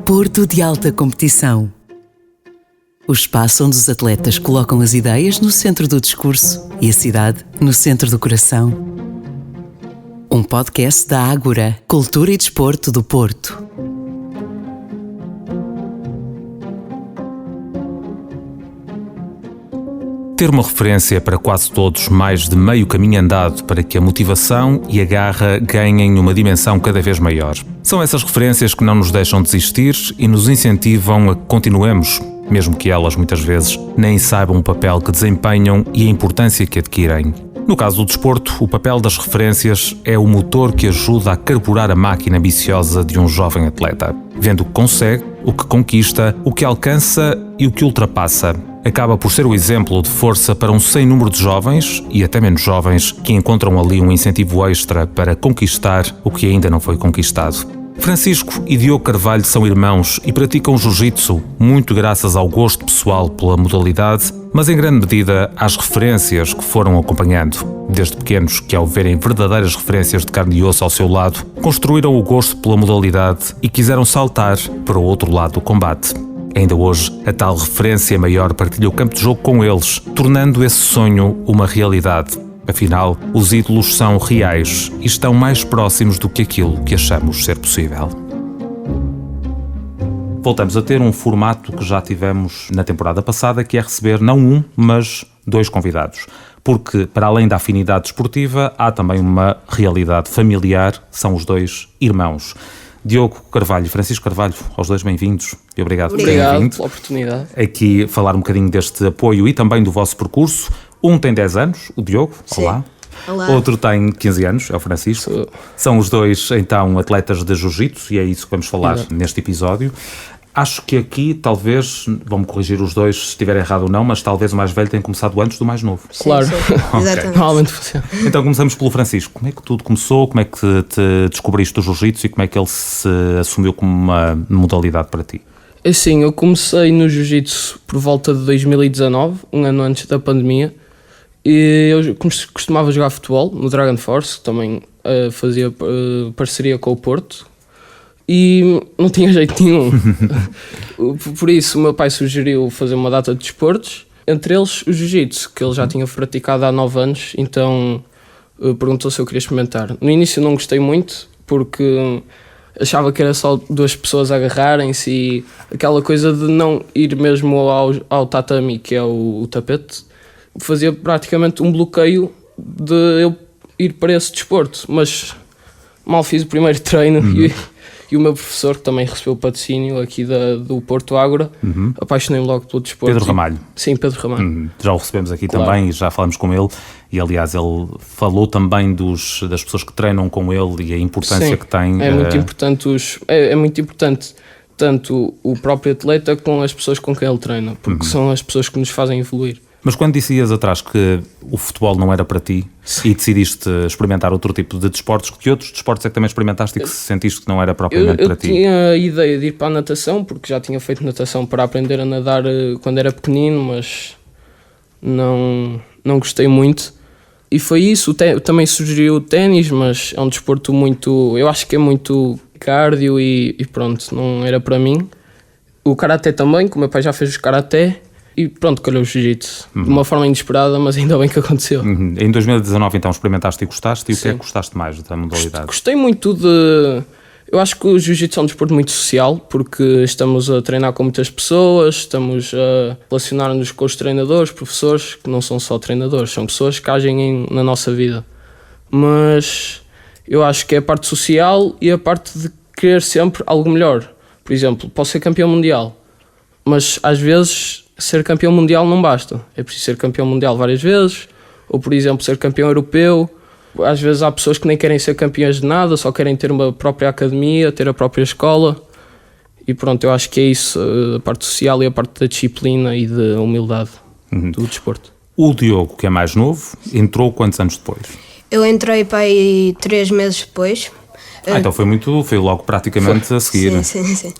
Desporto de alta competição. O espaço onde os atletas colocam as ideias no centro do discurso e a cidade no centro do coração. Um podcast da Ágora, Cultura e Desporto do Porto. Ter uma referência para quase todos mais de meio caminho andado para que a motivação e a garra ganhem uma dimensão cada vez maior. São essas referências que não nos deixam desistir e nos incentivam a que continuemos, mesmo que elas muitas vezes nem saibam o papel que desempenham e a importância que adquirem. No caso do desporto, o papel das referências é o motor que ajuda a carburar a máquina ambiciosa de um jovem atleta, vendo o que consegue, o que conquista, o que alcança e o que ultrapassa. Acaba por ser o exemplo de força para um sem número de jovens, e até menos jovens, que encontram ali um incentivo extra para conquistar o que ainda não foi conquistado. Francisco e Diogo Carvalho são irmãos e praticam jiu-jitsu, muito graças ao gosto pessoal pela modalidade, mas em grande medida às referências que foram acompanhando. Desde pequenos que, ao verem verdadeiras referências de carne e osso ao seu lado, construíram o gosto pela modalidade e quiseram saltar para o outro lado do combate. Ainda hoje, a tal referência maior partilha o campo de jogo com eles, tornando esse sonho uma realidade. Afinal, os ídolos são reais e estão mais próximos do que aquilo que achamos ser possível. Voltamos a ter um formato que já tivemos na temporada passada, que é receber não um, mas dois convidados. Porque, para além da afinidade desportiva, há também uma realidade familiar, são os dois irmãos. Diogo Carvalho e Francisco Carvalho, aos dois bem-vindos e obrigado por terem vindo. Pela oportunidade. Aqui falar um bocadinho deste apoio e também do vosso percurso. Um tem 10 anos, o Diogo, sim. Olá. Olá. Outro tem 15 anos, é o Francisco. São os dois, então, atletas de jiu-jitsu e é isso que vamos falar neste episódio. Acho que aqui, talvez, vão-me corrigir os dois se estiver errado ou não, mas talvez o mais velho tenha começado antes do mais novo. Claro, Exatamente. normalmente funciona. Então começamos pelo Francisco. Como é que tudo começou? Como é que te descobriste o jiu-jitsu e como é que ele se assumiu como uma modalidade para ti? Assim, eu comecei no jiu-jitsu por volta de 2019, um ano antes da pandemia, e eu costumava jogar futebol no Dragon Force, que também fazia parceria com o Porto, e não tinha jeito nenhum. Por isso o meu pai sugeriu fazer uma data de desportos, entre eles o jiu-jitsu, que ele já tinha praticado há 9 anos, então perguntou se eu queria experimentar. No início não gostei muito, porque achava que era só duas pessoas agarrarem-se e aquela coisa de não ir mesmo ao tatami, que é o tapete, fazia praticamente um bloqueio de eu ir para esse desporto, mas mal fiz o primeiro treino e o meu professor, que também recebeu o patrocínio aqui do Porto Ágora, apaixonei-me logo pelo desporto. Pedro Ramalho. Sim, Pedro Ramalho. Já o recebemos aqui Claro. também e já falamos com ele e aliás ele falou também das pessoas que treinam com ele e a importância Sim, que tem. É muito importante é muito importante tanto o próprio atleta como as pessoas com quem ele treina, porque são as pessoas que nos fazem evoluir. Mas quando dizias atrás que o futebol não era para ti e decidiste experimentar outro tipo de desportos, que outros desportos é que também experimentaste e que sentiste que não era propriamente para ti? Eu tinha a ideia de ir para a natação, porque já tinha feito natação para aprender a nadar quando era pequenino, mas não gostei muito. E foi isso, também sugeriu o ténis, mas é um desporto muito, eu acho que é muito cardio e pronto, não era para mim. O karaté também, que o meu pai já fez o karaté. E pronto, calhou o jiu-jitsu. De uma forma inesperada, mas ainda bem que aconteceu. Em 2019 então experimentaste e gostaste, e o que é Sim. que gostaste mais da modalidade? Gostei muito de... Eu acho que o jiu-jitsu é um desporto muito social, porque estamos a treinar com muitas pessoas, estamos a relacionar-nos com os treinadores, professores, que não são só treinadores, são pessoas que agem na nossa vida. Mas eu acho que é a parte social e a parte de querer sempre algo melhor. Por exemplo, posso ser campeão mundial, mas às vezes ser campeão mundial não basta. É preciso ser campeão mundial várias vezes, ou por exemplo ser campeão europeu. Às vezes há pessoas que nem querem ser campeões de nada, só querem ter uma própria academia, ter a própria escola. E pronto, eu acho que é isso, a parte social e a parte da disciplina e da humildade do desporto. O Diogo, que é mais novo, entrou quantos anos depois? Eu entrei para aí 3 meses depois. Então foi logo praticamente a seguir. Sim.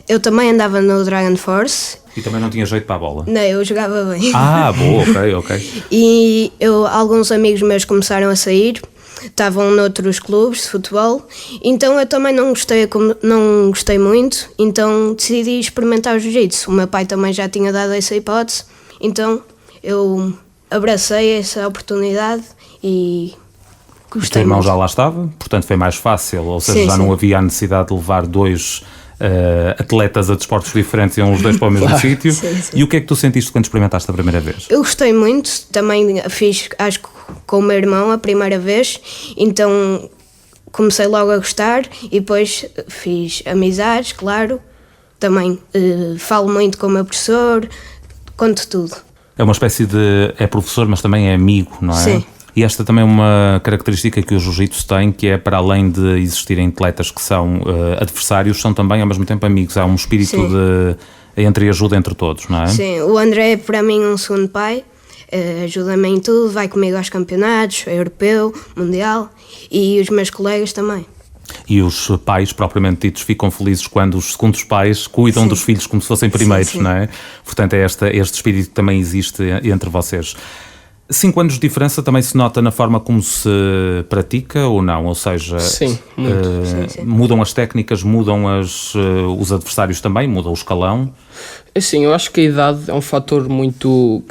Eu também andava no Dragon Force. E também não tinha jeito para a bola? Não, eu jogava bem. Boa, ok. E alguns amigos meus começaram a sair estavam noutros clubes de futebol, então eu também não gostei muito, então decidi experimentar o jiu-jitsu. O meu pai também já tinha dado essa hipótese, então eu abracei essa oportunidade e O teu gostei irmão muito. já lá estava, portanto foi mais fácil, ou seja, Sim, já sim. não havia a necessidade de levar dois atletas a desportos diferentes e iam os dois para o mesmo sítio. Sim, sim. E o que é que tu sentiste quando experimentaste a primeira vez? Eu gostei muito, também fiz, acho que com o meu irmão a primeira vez, então comecei logo a gostar e depois fiz amizades, claro, também falo muito com o meu professor, conto tudo. É uma espécie de... é professor, mas também é amigo, não é? Sim. E esta também é uma característica que o jiu-jitsu tem, que é para além de existirem atletas que são adversários, são também ao mesmo tempo amigos. Há um espírito Sim. de entreajuda entre todos, não é? Sim, o André é para mim um segundo pai, ajuda-me em tudo, vai comigo aos campeonatos, europeu, mundial e os meus colegas também. E os pais, propriamente ditos, ficam felizes quando os segundos pais cuidam Sim. dos filhos como se fossem primeiros, Sim, sim. não é? Portanto, este espírito que também existe entre vocês. 5 anos de diferença também se nota na forma como se pratica ou não? Ou seja, Sim, muito. Sim. mudam as técnicas, mudam os adversários também, muda o escalão. Assim, eu acho que a idade é um fator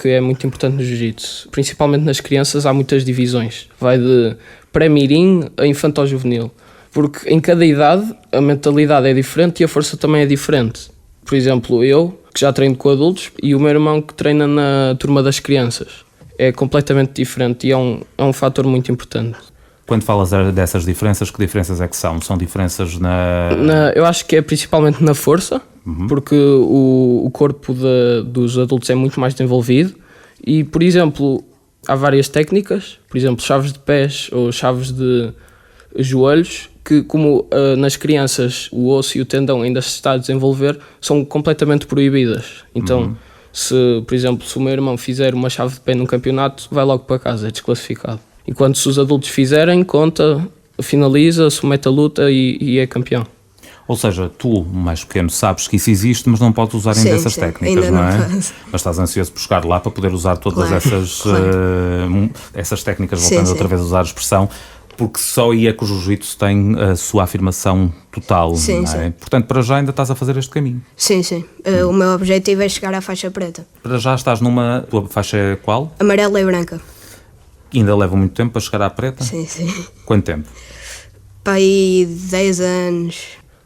que é muito importante no jiu-jitsu. Principalmente nas crianças há muitas divisões. Vai de pré-mirim a infantil-juvenil. Porque em cada idade a mentalidade é diferente e a força também é diferente. Por exemplo, eu, que já treino com adultos, e o meu irmão que treina na turma das crianças. É completamente diferente e é um fator muito importante. Quando falas dessas diferenças, que diferenças é que são? São diferenças Eu acho que é principalmente na força, porque o corpo dos adultos é muito mais desenvolvido e, por exemplo, há várias técnicas, por exemplo, chaves de pés ou chaves de joelhos, que como nas crianças o osso e o tendão ainda se está a desenvolver, são completamente proibidas. Então, por exemplo, se o meu irmão fizer uma chave de pé num campeonato, vai logo para casa, é desclassificado. Enquanto se os adultos fizerem, conta, finaliza, submete a luta e é campeão. Ou seja, tu, mais pequeno, sabes que isso existe, mas não podes usar ainda Sim, essas sim, técnicas, ainda não é? não posso. Mas estás ansioso por chegar lá para poder usar todas Claro, essas, claro. essas técnicas, Sim, voltando sim. outra vez a usar a expressão, porque só aí é que o jiu-jitsu tem a sua afirmação total, Sim, não é? sim. Portanto, para já ainda estás a fazer este caminho. Sim, sim. O meu objetivo é chegar à faixa preta. Para já estás numa... tua faixa é qual? Amarela e branca. Ainda leva muito tempo para chegar à preta? Sim, sim. Quanto tempo? Para aí 10 anos.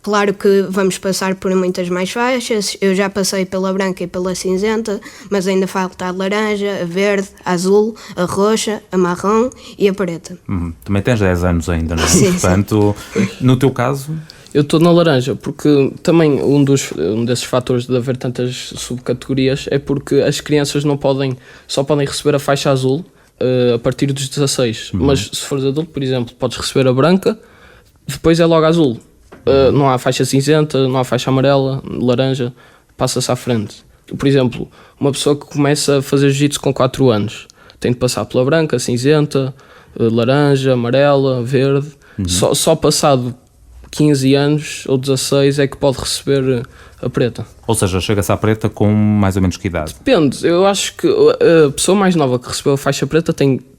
Claro que vamos passar por muitas mais faixas. Eu já passei pela branca e pela cinzenta, mas ainda falta a laranja, a verde, a azul, a roxa, a marrom e a preta. Também tens 10 anos ainda, não é? Sim, sim. Portanto, no teu caso... Eu estou na laranja, porque também um desses fatores de haver tantas subcategorias é porque as crianças só podem receber a faixa azul a partir dos 16. Mas se fores adulto, por exemplo, podes receber a branca, depois é logo a azul. Não há faixa cinzenta, não há faixa amarela, laranja, passa-se à frente. Por exemplo, uma pessoa que começa a fazer jiu-jitsu com 4 anos tem de passar pela branca, cinzenta, laranja, amarela, verde. Só passado 15 anos ou 16 é que pode receber a preta. Ou seja, chega-se à preta com mais ou menos que idade? Depende, eu acho que a pessoa mais nova que recebeu a faixa preta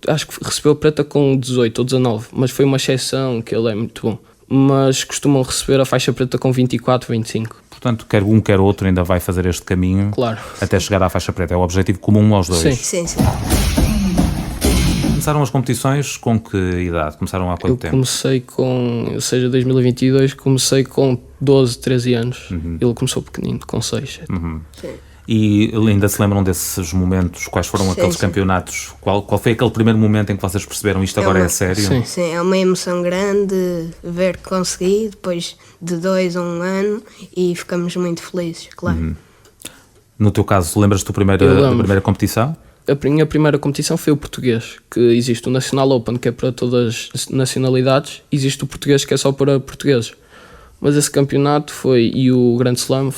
acho que recebeu a preta com 18 ou 19, mas foi uma exceção, que ele é muito bom. Mas costumam receber a faixa preta com 24, 25. Portanto, quer um, quer outro ainda vai fazer este caminho, Claro. até chegar à faixa preta. É o objetivo comum aos dois. Sim. Sim, sim. Começaram as competições com que idade? Começaram há quanto Eu tempo? comecei ou seja, 2022, comecei com 12, 13 anos. Ele começou pequenino, com 6, 7. E ainda se lembram desses momentos? Quais foram Sim, aqueles sim. campeonatos? Qual foi aquele primeiro momento em que vocês perceberam isto agora é sério? Sim. Sim, é uma emoção grande ver que consegui, depois de 2 a 1 ano, e ficamos muito felizes, claro. No teu caso, lembras-te da Eu lembro. primeira competição? A minha primeira competição foi o português, que existe o National Open, que é para todas as nacionalidades, existe o português, que é só para portugueses. Mas esse campeonato e o Grand Slam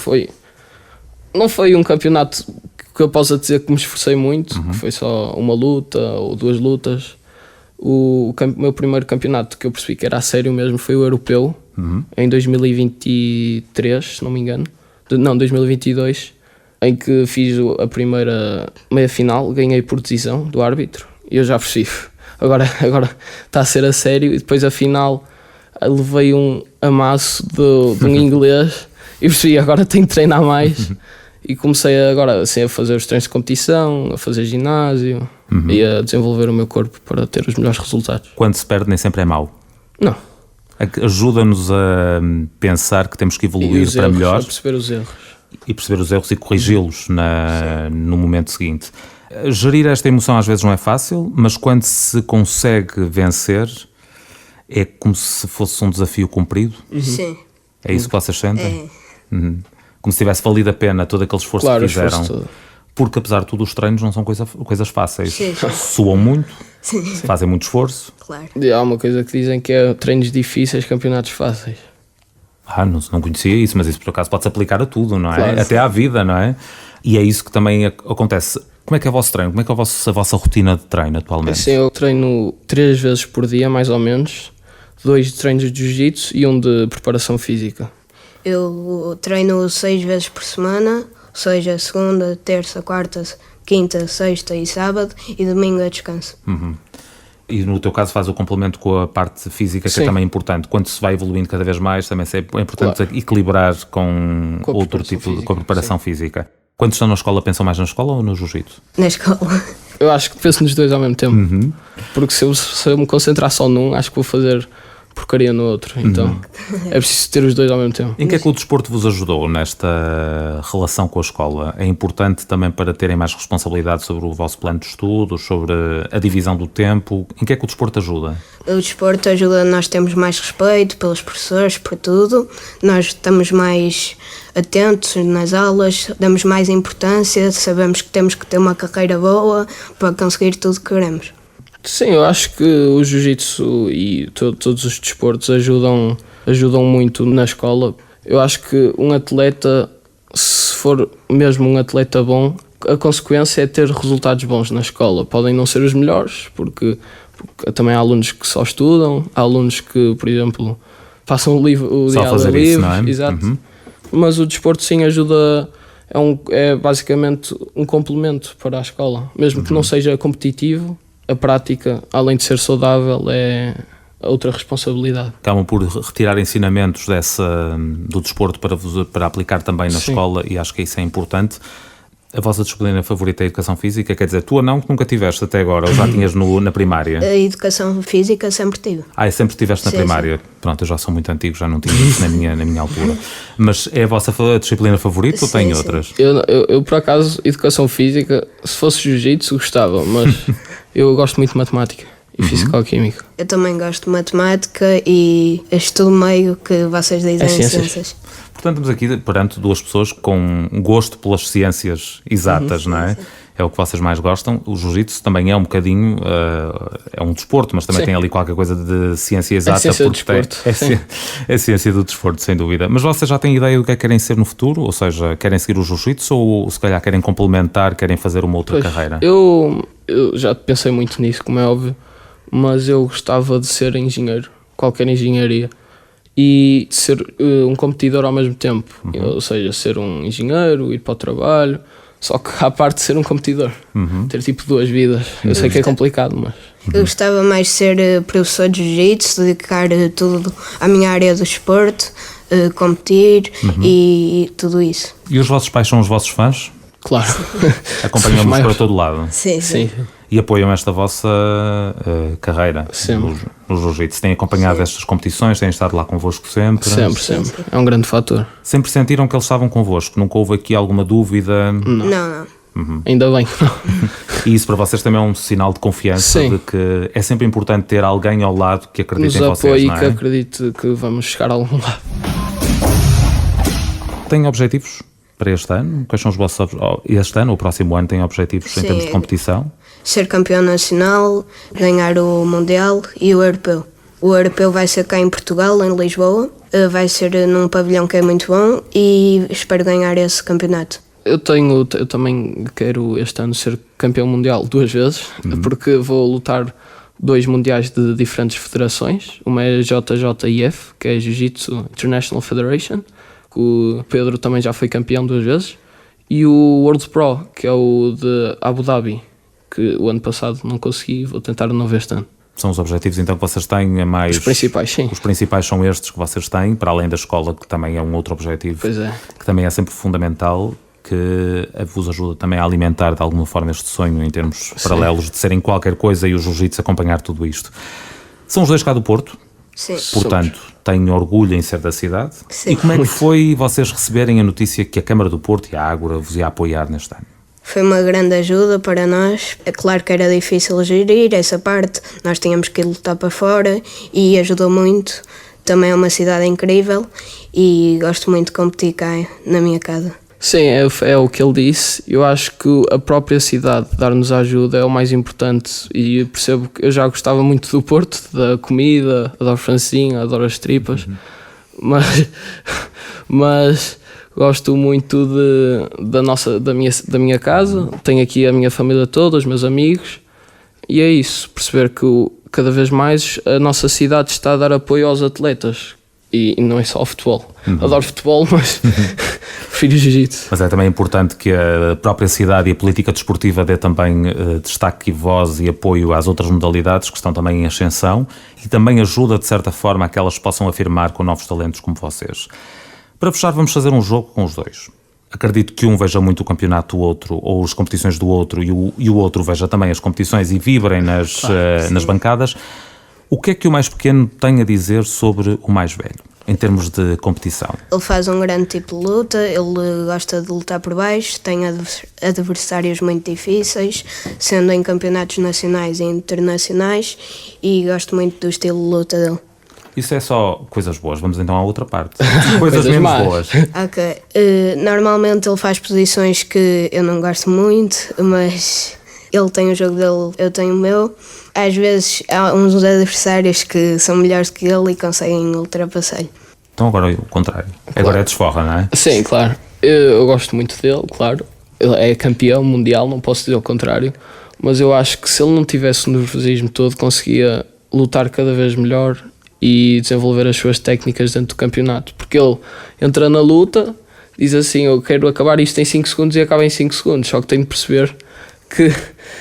não foi um campeonato que eu possa dizer que me esforcei muito, que foi só uma luta ou 2 lutas. O meu primeiro campeonato que eu percebi que era a sério mesmo foi o europeu, em 2023, se não me engano. 2022. Em que fiz a primeira meia-final, ganhei por decisão do árbitro, e eu já percebi, agora está a ser a sério. E depois afinal levei um amasso de um inglês e percebi, agora tenho que treinar mais. E comecei agora assim, a fazer os treinos de competição, a fazer ginásio e a desenvolver o meu corpo para ter os melhores resultados. Quando se perde nem sempre é mau. Não. Ajuda-nos a pensar que temos que evoluir para melhor. A perceber os erros. E perceber os erros e corrigi-los no momento seguinte. Gerir esta emoção às vezes não é fácil, mas quando se consegue vencer, é como se fosse um desafio cumprido. Sim. É isso que vocês sentem? É. Como se tivesse valido a pena todo aquele esforço que fizeram. Porque apesar de tudo os treinos não são coisas fáceis. Sim. Suam muito, Sim. fazem muito esforço. Claro. E há uma coisa que dizem que é treinos difíceis, campeonatos fáceis. Não conhecia isso, mas isso por acaso pode-se aplicar a tudo, não é? Claro, até à vida, não é? E é isso que também acontece. Como é que é o vosso treino? Como é que é a vossa rotina de treino atualmente? Assim, eu treino 3 vezes por dia, mais ou menos. 2 treinos de jiu-jitsu e um de preparação física. Eu treino 6 vezes por semana, ou seja, segunda, terça, quarta, quinta, sexta e sábado, e domingo é descanso. E no teu caso faz o complemento com a parte física, que Sim. é também importante. Quando se vai evoluindo cada vez mais, também é importante equilibrar com Com a outro preparação tipo, física, com a preparação física. Quando estão na escola, pensam mais na escola ou no jiu-jitsu? Na escola. Eu acho que penso nos dois ao mesmo tempo. Porque se eu me concentrar só num, acho que vou fazer porcaria no outro. Então é preciso ter os dois ao mesmo tempo. Em que é que o desporto vos ajudou nesta relação com a escola? É importante também para terem mais responsabilidade sobre o vosso plano de estudos, sobre a divisão do tempo? Em que é que o desporto ajuda? O desporto ajuda, nós temos mais respeito pelos professores, por tudo. Nós estamos mais atentos nas aulas, damos mais importância, sabemos que temos que ter uma carreira boa para conseguir tudo que queremos. Sim, eu acho que o jiu-jitsu e todos os desportos ajudam muito na escola. Eu acho que um atleta, se for mesmo um atleta bom, a consequência é ter resultados bons na escola. Podem não ser os melhores, porque também há alunos que só estudam, há alunos que, por exemplo, passam o dia a ler livros, não é? Exato. Mas o desporto sim ajuda, é basicamente um complemento para a escola. Mesmo que não seja competitivo, a prática, além de ser saudável, é outra responsabilidade. Acabam por retirar ensinamentos do desporto para aplicar também na escola, e acho que isso é importante. A vossa disciplina favorita é a educação física? Quer dizer, tua não, que nunca tiveste até agora, ou já tinhas na primária? A educação física sempre tive. Sempre tiveste na Sim, primária. Sim. Pronto, eu já sou muito antigo, já não tinha isso na minha altura. Mas é a vossa disciplina favorita ou tem outras? Eu, por acaso, educação física, se fosse jiu-jitsu, gostava, mas eu gosto muito de matemática e fisicoquímica. Eu também gosto de matemática e estudo meio que vocês dizem ciências. Portanto, estamos aqui perante duas pessoas com gosto pelas ciências exatas, não é? Sim. É o que vocês mais gostam. O jiu-jitsu também é um bocadinho, é um desporto, mas também tem ali qualquer coisa de ciência exata. Ciência do desporto. É ciência do desporto, sem dúvida. Mas vocês já têm ideia do que é que querem ser no futuro? Ou seja, querem seguir o jiu-jitsu ou se calhar querem complementar, querem fazer uma outra carreira? Eu já pensei muito nisso, como é óbvio, mas eu gostava de ser engenheiro, qualquer engenharia. E ser um competidor ao mesmo tempo, ou seja, ser um engenheiro, ir para o trabalho, só que à parte de ser um competidor, ter tipo 2 vidas. Eu sei que é complicado, mas... Eu gostava mais de ser professor de jiu-jitsu, dedicar tudo à minha área do desporto, competir e tudo isso. E os vossos pais são os vossos fãs? Claro. Acompanham-vos para todo lado? Sim. E apoiam esta vossa carreira no jiu-jitsu? Têm acompanhado estas competições? Têm estado lá convosco sempre? Sempre. É um grande fator. Sempre sentiram que eles estavam convosco? Nunca houve aqui alguma dúvida? Não. Ainda bem. E isso para vocês também é um sinal de confiança, de que é sempre importante ter alguém ao lado que acredite em vocês, não é? Nos apoie e que acredite que vamos chegar a algum lado. Têm objetivos para este ano? Quais são os vossos este ano ou o próximo ano têm objetivos em termos de competição? Ser campeão nacional, ganhar o Mundial e o Europeu. O Europeu vai ser cá em Portugal, em Lisboa, vai ser num pavilhão que é muito bom e espero ganhar esse campeonato. Eu também quero este ano ser campeão mundial 2 vezes, porque vou lutar 2 mundiais de diferentes federações. Uma é a JJIF, que é Jiu-Jitsu International Federation, que o Pedro também já foi campeão 2 vezes, e o World Pro, que é o de Abu Dhabi, que o ano passado não consegui, vou tentar de novo este ano. São os objetivos então que vocês têm, é mais... Os principais, sim. Os principais são estes que vocês têm, para além da escola, que também é um outro objetivo, Pois é. que também é sempre fundamental, que vos ajuda também a alimentar de alguma forma este sonho em termos paralelos de serem qualquer coisa e o jiu-jitsu acompanhar tudo isto. São os dois cá do Porto, Sim. portanto têm orgulho em ser da cidade. Sim. E como é que foi vocês receberem a notícia que a Câmara do Porto e a Ágora vos ia apoiar neste ano? Foi uma grande ajuda para nós. É claro que era difícil gerir essa parte, nós tínhamos que ir lutar para fora e ajudou muito. Também é uma cidade incrível e gosto muito de competir cá na minha casa. Sim, é o que ele disse. Eu acho que a própria cidade dar-nos a ajuda é o mais importante e eu percebo que eu já gostava muito do Porto, da comida, adoro francesinha, adoro as tripas, mas gosto muito da minha casa, tenho aqui a minha família toda, os meus amigos, e é isso, perceber que cada vez mais a nossa cidade está a dar apoio aos atletas, e não é só o futebol. Adoro futebol, mas prefiro jiu-jitsu. Mas é também importante que a própria cidade e a política desportiva dê também destaque e voz e apoio às outras modalidades que estão também em ascensão e também ajuda, de certa forma, a que elas possam afirmar com novos talentos como vocês. Para fechar, vamos fazer um jogo com os dois. Acredito que um veja muito o campeonato do outro ou as competições do outro e o outro veja também as competições e vibrem nas bancadas. O que é que o mais pequeno tem a dizer sobre o mais velho, em termos de competição? Ele faz um grande tipo de luta, ele gosta de lutar por baixo, tem adversários muito difíceis, sendo em campeonatos nacionais e internacionais, e gosto muito do estilo de luta dele. Isso é só coisas boas, vamos então à outra parte. Coisas menos más. boas. Ok. Normalmente ele faz posições que eu não gosto muito, mas ele tem o jogo dele, eu tenho o meu. Às vezes há uns adversários que são melhores que ele e conseguem ultrapassar-lhe. Então agora é o contrário. Agora é desforra, não é? Sim, claro. Eu gosto muito dele, claro. Ele é campeão mundial, não posso dizer o contrário, mas eu acho que se ele não tivesse o nervosismo todo, conseguia lutar cada vez melhor e desenvolver as suas técnicas dentro do campeonato, porque ele entra na luta, diz assim, eu quero acabar isto em 5 segundos e acaba em 5 segundos, só que tenho de perceber que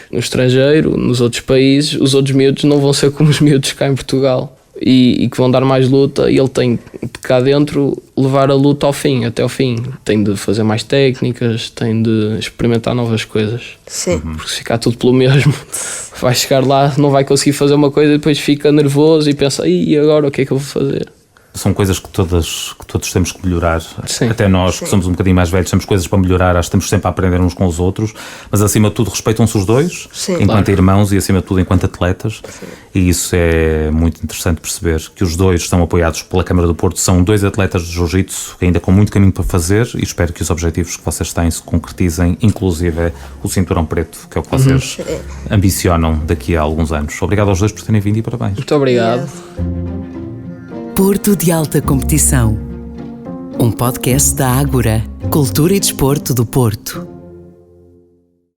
no estrangeiro, nos outros países, os outros miúdos não vão ser como os miúdos cá em Portugal e que vão dar mais luta, e ele tem de cá dentro levar a luta ao fim, até ao fim, tem de fazer mais técnicas, tem de experimentar novas coisas. Sim. Porque se ficar tudo pelo mesmo, vai chegar lá, não vai conseguir fazer uma coisa e depois fica nervoso e pensa, e agora o que é que eu vou fazer? São coisas que todos temos que melhorar. Sim. Até nós, que somos um bocadinho mais velhos, temos coisas para melhorar, acho que estamos sempre a aprender uns com os outros, mas acima de tudo respeitam-se os dois, Sim. enquanto Claro. irmãos e acima de tudo enquanto atletas. Sim. E isso é muito interessante perceber, que os dois estão apoiados pela Câmara do Porto, são 2 atletas de jiu-jitsu, ainda com muito caminho para fazer, e espero que os objetivos que vocês têm se concretizem, inclusive o cinturão preto, que é o que vocês ambicionam daqui a alguns anos. Obrigado aos dois por terem vindo e parabéns. Muito obrigado. Porto de Alta Competição. Um podcast da Ágora, Cultura e Desporto do Porto.